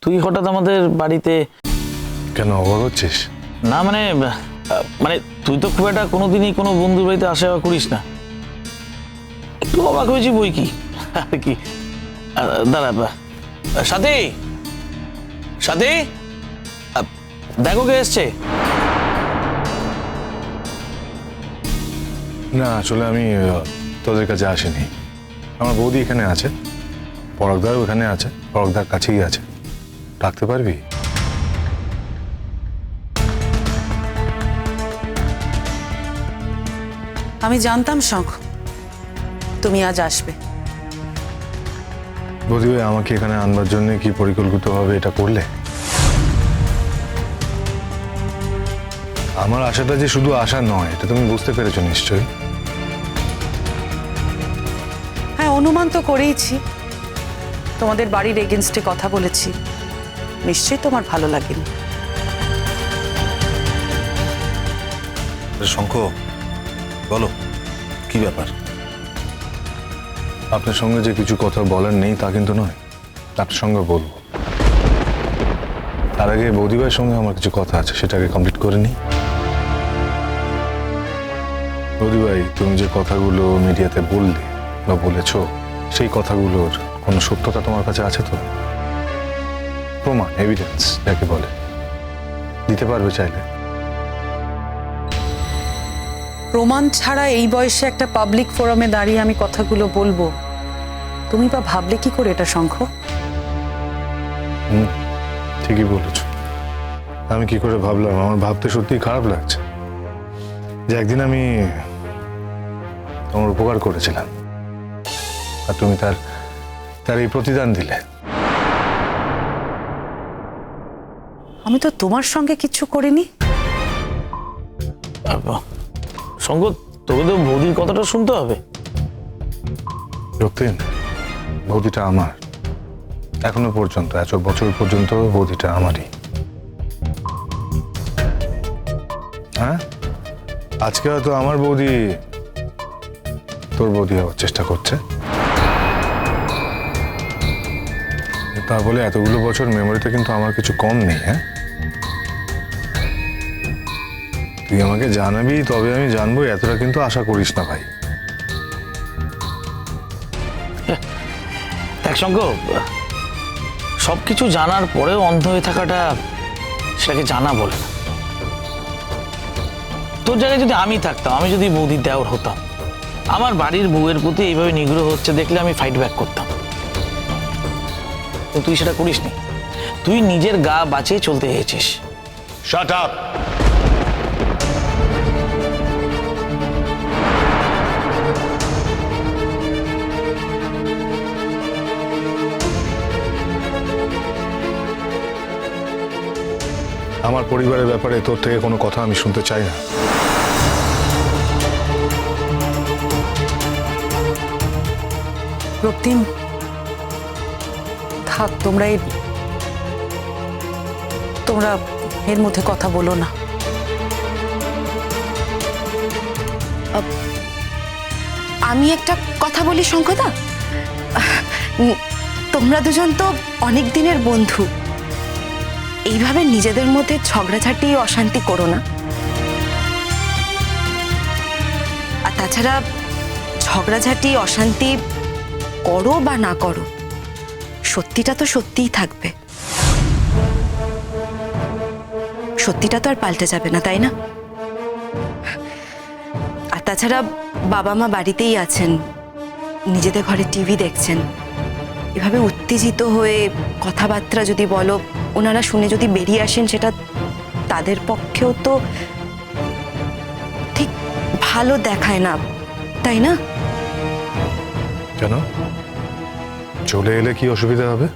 তুই হঠাৎ আমাদের বাড়িতে? কেন অবাক হচ্ছিস? না মানে মানে তুই তো খুব একটা কোনোদিনই কোনো বন্ধুর বাড়িতে আসা যাওয়া করিস না, একটু অবাক হয়েছি বই কি আর কি। দাঁড়া, সাথী সাথী, দেখো কে এসছে। না আসলে আমি তোদের কাছে আসিনি। আমার বৌদি এখানে আছে, পরাগদার ওখানে আছে, পরাগদার কাছেই আছে। ডাকতে পারবি? আমি জানতাম শঙ্খ তুমি আজ আসবে। বৌদি ভাই, আমাকে এখানে আনবার জন্য কি পরিকল্পিতভাবে এটা করলে? আমার আশাটা যে শুধু আশা নয়, এটা তুমি বুঝতে পেরেছো নিশ্চয়ই। হ্যাঁ, অনুমান তো করেইছি। তোমাদের বাড়ির এগেনস্টে কথা বলেছি, নিশ্চয়ই তোমার ভালো লাগেনি। শঙ্খ, বলো কি ব্যাপার? আপনার সঙ্গে যে কিছু কথা বলার নেই তা কিন্তু নয়, আপনার সঙ্গে বলবো। তার আগে বৌদি ভাইয়ের সঙ্গে আমার কিছু কথা আছে, সেটাকে কমপ্লিট করে নিই। বৌদি ভাই, তুমি যে কথাগুলো মিডিয়াতে বললে বা বলেছো, সেই কথাগুলোর কোনো সত্যতা তোমার কাছে আছে তো? প্রমাণ, এভিডেন্স যাকে বলে, দিতে পারবে চাইলে? প্রমাণ ছাড়া এই বয়সে একটা পাবলিক ফোরামে দাঁড়িয়ে আমি কথাগুলো বলবো, তুমি বা ভাবলে কি করে এটা শঙ্খ? ঠিকই বলেছ। আমি কি করে ভাবলাম? আমার ভাবতে সত্যিই খারাপ লাগছে যে একদিন আমি তোমার উপকার করেছিলাম আর তুমি তার এই প্রতিদান দিলে। আমি তো তোমার সঙ্গে কিছু করিনি। সঙ্গ, তোকে তো বৌদির কথাটা শুনতে হবে। রক্তিম, বৌদিটা আমার, এখনো পর্যন্ত, এত বছর পর্যন্ত বৌদিটা আমারই। হ্যাঁ, আজকে হয়তো আমার বৌদি তোর বৌদি হওয়ার চেষ্টা করছে, তা বলে এতগুলো বছর মেমোরিতে কিন্তু আমার কিছু কম নেই। হ্যাঁ, তুই আমাকে জানাবি তবে আমি জানবো, এতটা কিন্তু আশা করিস না ভাই। দেখ শঙ্খ, সবকিছু জানার পরেও অন্ধ হয়ে থাকাটা, সেটাকে জানা বলে না। তোর জায়গায় যদি আমি থাকতাম, আমি যদি বৌদির দেওর হতাম, আমার বাড়ির বউয়ের প্রতি এইভাবে নিগ্রহ হচ্ছে দেখলে আমি ফাইট ব্যাক করতাম। কিন্তু তুই সেটা করিসনি, তুই নিজের গা বাঁচিয়ে চলতে এসেছিস। Shut up! আমার পরিবারের ব্যাপারে তোর থেকে কোনো কথা আমি শুনতে চাই না। রক্তিম, থাক, তোমরা এর মধ্যে কথা বলো না। আমি একটা কথা বলি শঙ্খদা, তোমরা দুজন তো অনেক দিনের বন্ধু, এইভাবে নিজেদের মধ্যে ঝগড়াঝাটি অশান্তি করো না। আর তাছাড়া ঝগড়াঝাটি অশান্তি করো বা না করো, সত্যিটা তো সত্যিই থাকবে, সত্যিটা তো আর পাল্টে যাবে না, তাই না? আর তাছাড়া বাবা মা বাড়িতেই আছেন, নিজেদের ঘরে টিভি দেখছেন, এভাবে উত্তেজিত হয়ে কথাবার্তা যদি বলো, ওনারা শুনে যদি বেরিয়ে আসেন, সেটা তাদের পক্ষেও তো ঠিক ভালো দেখায় না, তাই না? কেন? চলে এলে কি অসুবিধা হবে?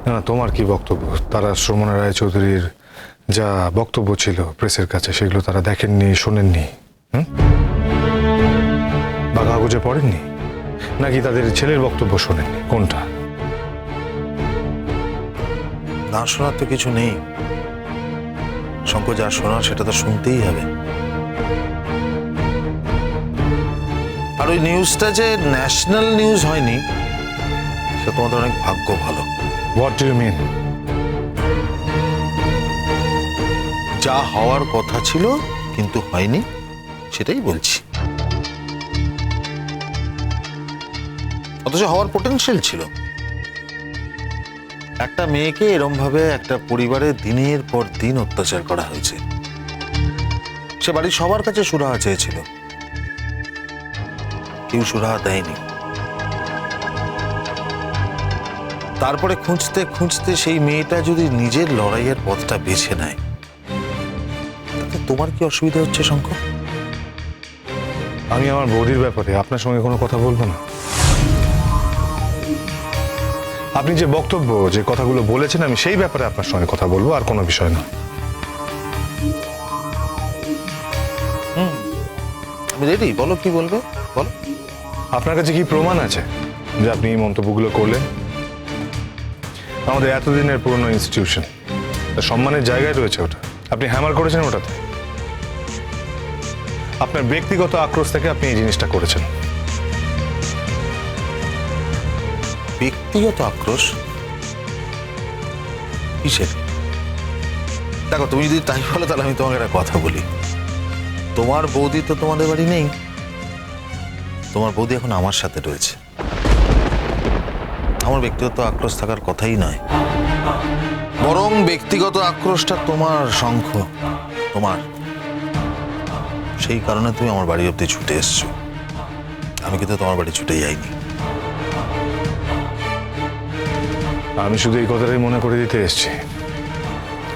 না, তোমার কি বক্তব্য? তারা শ্রমণা রায়চৌধুরীর যা বক্তব্য ছিল প্রেসের কাছে, সেগুলো তারা দেখেননি, শোনেননি, বা কাগজে পড়েননি, নাকি তাদের ছেলের বক্তব্য শোনেননি? কোনটা? না শোনার তো কিছু নেই শঙ্খ, যা শোনার সেটা তো শুনতেই হবে। আর ওই নিউজটা যে ন্যাশনাল নিউজ হয়নি, সে তোমাদের অনেক ভাগ্য ভালো। What do you mean? যা হওয়ার কথা ছিল কিন্তু হয়নি, সেটাই বলছি। অথচ হওয়ার পোটেনশিয়াল ছিল। একটা মেয়েকে এরম ভাবে একটা পরিবারে দিনের পর দিন অত্যাচার করা হয়েছে। সে বাড়ির সবার কাছে সুরাহা চেয়েছিল, কেউ সুরাহা দেয়নি। তারপরে খুঁজতে খুঁজতে সেই মেয়েটা যদি নিজের লড়াইয়ের পথটা বেছে নেয়, তাতে তোমার কি অসুবিধা হচ্ছে শঙ্খ? আমি আমার বৌদির ব্যাপারে আপনার সঙ্গে কোনো কথা বলবো না। আপনি যে বক্তব্য, যে কথাগুলো বলেছেন, আমি সেই ব্যাপারে আপনার সঙ্গে কথা বলবো, আর কোনো বিষয় না। আমি রেডি, বলো কি বলবে বলো। আপনার কাছে কি প্রমাণ আছে যে আপনি এই মন্তব্যগুলো করলেন? আমাদের এতদিনের পুরনো ইনস্টিটিউশন, সম্মানের জায়গায় রয়েছে ওটা, আপনি হ্যামার করেছেন ওটাতে। আপনার ব্যক্তিগত আক্রোশ থেকে আপনি এই জিনিসটা করেছেন। ব্যক্তিগত আক্রোশ কিসের? দেখো, তুমি যদি তাই বলো তাহলে আমি তোমাকে একটা কথা বলি। তোমার বৌদি তো তোমাদের বাড়ি নেই, তোমার বৌদি এখন আমার সাথে রয়েছে। আমার ব্যক্তিগত আক্রোশ থাকার কথাই নয়, বরং ব্যক্তিগত আক্রোশটা তোমার শঙ্খ, তোমার। সেই কারণে তুমি আমার বাড়ি অব্দি ছুটে এসছো। আমি কিন্তু তোমার বাড়ি ছুটে যাইনি। আমি শুধু এই কথাটাই মনে করে দিতে এসেছি,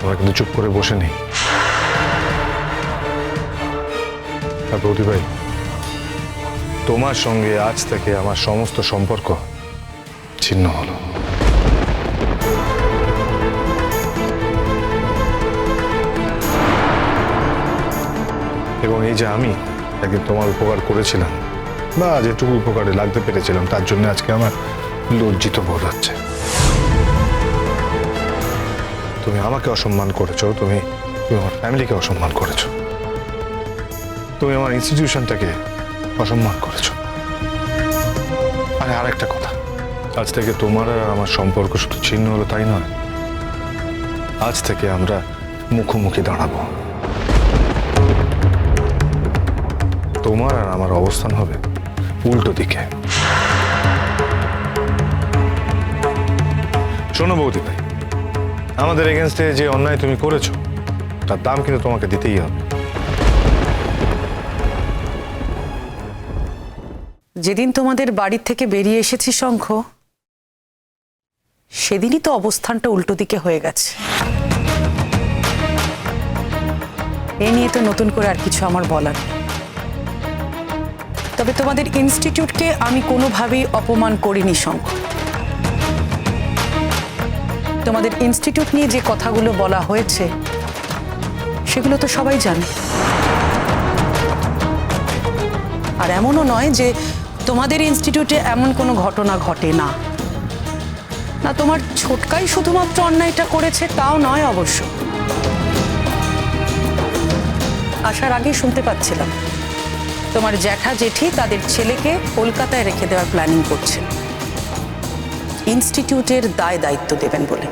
আমরা কিন্তু চুপ করে বসে নেই। আর বৌদি ভাই, তোমার সঙ্গে আজ থেকে আমার সমস্ত সম্পর্ক ছিন্ন হলো। এবং এই যে আমি একদিন তোমার উপকার করেছিলাম, বা যেটুকু উপকারে লাগতে পেরেছিলাম, তার জন্য আজকে আমার লজ্জিত বোধ হচ্ছে। তুমি আমাকে অসম্মান করেছো, তুমি আমার ফ্যামিলিকে অসম্মান করেছো, তুমি আমার ইনস্টিটিউশনটাকে অসম্মান করেছো। আর একটা কথা, আজ থেকে তোমার আর আমার সম্পর্ক শুধু ছিন্ন হলো তাই নয়, আজ থেকে আমরা মুখোমুখি দাঁড়াবো। তোমার আর আমার অবস্থান হবে উল্টো দিকে। শোনো বৌদি ভাই, আমাদের এগেনস্টে যে অন্যায় তুমি করেছো, তার দাম কিন্তু তোমাকে দিতেই হবে। যেদিন তোমাদের বাড়ি থেকে বেরিয়ে এসেছি শঙ্খ, সেদিনই তো অবস্থানটা উল্টো দিকে হয়ে গেছে। এ নিয়ে তো নতুন করে আর কিছু আমার বলার নেই। তবে তোমাদের ইনস্টিটিউটকে আমি কোনোভাবেই অপমান করিনি শঙ্খ। তোমাদের ইনস্টিটিউট নিয়ে যে কথাগুলো বলা হয়েছে সেগুলো তো সবাই জানে। আর এমনও নয় যে তোমাদের ইনস্টিটিউটে এমন কোনো ঘটনা ঘটে না। না, তোমার ছোটকাই শুধুমাত্র অন্যায়টা করেছে তাও নয় অবশ্য। আসার আগেই শুনতে পাচ্ছিলাম তোমার জ্যাঠা জেঠি তাদের ছেলেকে কলকাতায় রেখে দেওয়ার প্ল্যানিং করছেন, ইনস্টিটিউটের দায়িত্ব দেবেন বলে।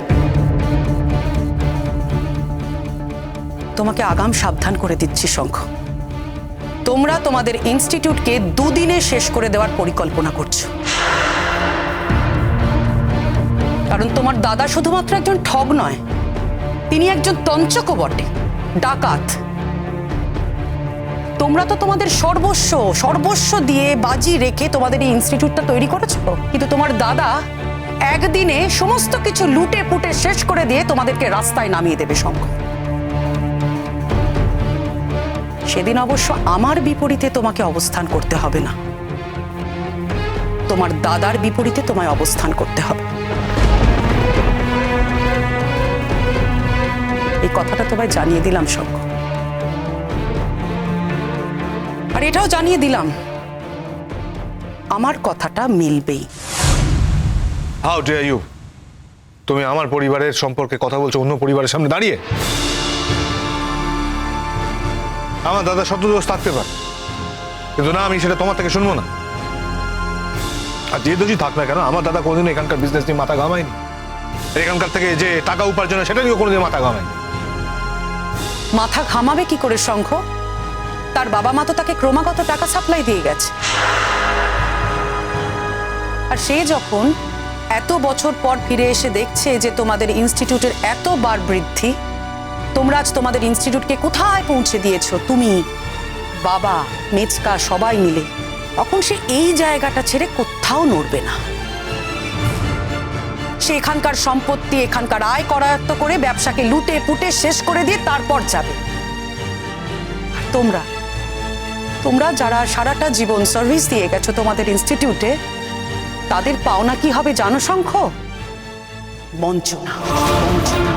তোমাকে আগাম সাবধান করে দিচ্ছি শঙ্খ, তোমরা তোমাদের ইনস্টিটিউটকে দুদিনে শেষ করে দেওয়ার পরিকল্পনা করছো। কারণ তোমার দাদা শুধুমাত্র একজন ঠগ নয়, তিনি একজন তঞ্চকও বটে, ডাকাত। তোমরা তো তোমাদের সর্বস্ব দিয়ে বাজি রেখে তোমাদের এই ইনস্টিটিউটটা তৈরি করেছো, কিন্তু তোমার দাদা একদিনে সমস্ত কিছু লুটে পুটে শেষ করে দিয়ে তোমাদেরকে রাস্তায় নামিয়ে দেবে শঙ্খ। সেদিন অবশ্য আমার বিপরীতে তোমাকে অবস্থান করতে হবে না, তোমার দাদার বিপরীতে তোমায় অবস্থান করতে হবে। এই কথাটা তোমায় জানিয়ে দিলাম শঙ্খ। আর এটাও জানিয়ে দিলাম আমার কথাটা মিলবেই। How dare you! তুমি আমার পরিবারের সম্পর্কে কথা বলছো অন্য পরিবারের সামনে দাঁড়িয়ে। আমার দাদা শত দোষ থাকতে পারে, কিন্তু না, আমি সেটা তোমার থেকে শুনবো না। আর যে দোষী থাক না কেন, আমার দাদা কোনোদিন এখানকার বিজনেস নিয়ে মাথা ঘামায়নি, এখানকার থেকে যে টাকা উপার্জন হয় সেটা নিয়েও কোনোদিন মাথা ঘামায়নি। মাথা ঘামাবে কি করে শঙ্খ? তার বাবা মা তো তাকে ক্রমাগত টাকা সাপ্লাই দিয়ে গেছে। আর সে যখন এত বছর পর ফিরে এসে দেখছে যে তোমাদের ইনস্টিটিউটের এতবার বৃদ্ধি, তোমরা আজ তোমাদের ইনস্টিটিউটকে কোথায় পৌঁছে দিয়েছো, তুমি, বাবা, মেচকা সবাই মিলে, তখন সে এই জায়গাটা ছেড়ে কোথাও নড়বে না। সে এখানকার সম্পত্তি, এখানকার আয় করায়ত্ত করে ব্যবসাকে লুটে পুটে শেষ করে দিয়ে তারপর যাবে। আর তোমরা যারা সারাটা জীবন সার্ভিস দিয়ে গেছো তোমাদের ইনস্টিটিউটে, তাদের পাওনা কি হবে জানো শঙ্খ? বঞ্চনা, বঞ্চনা।